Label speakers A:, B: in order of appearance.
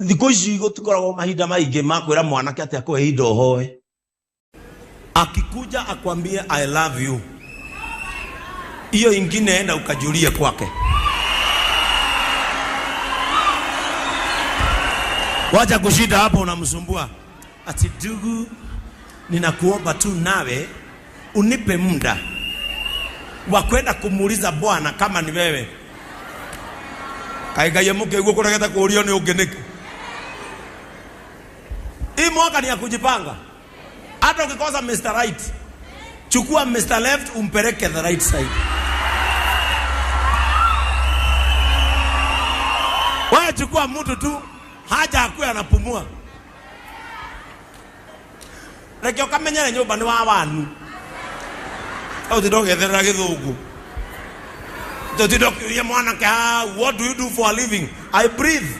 A: Thiko ici gũtikoragwo mahinda maingĩ makwĩra mwanake atĩ akũhe indo hoe. Akikuja akwambie I love you, hiyo ingine enda ukajulie kwake. Wacha kushida hapo unamsumbua. Ati ndugu, ninakuomba tu nawe unipe muda wa kwenda kumuuliza Bwana kama ni wewe. Kaigaye muke ugo kuregeta kuurio ni ungeniki. Hii mwaka ni ya kujipanga. Hata ukikosa Mr. Right, chukua Mr. Left umpeleke the right side. Wewe chukua mtu tu haja akuwe anapumua. Reke ukamenyere nyumba ni wa wanu. Au tidogethera githugu. What do you do for a living? I breathe.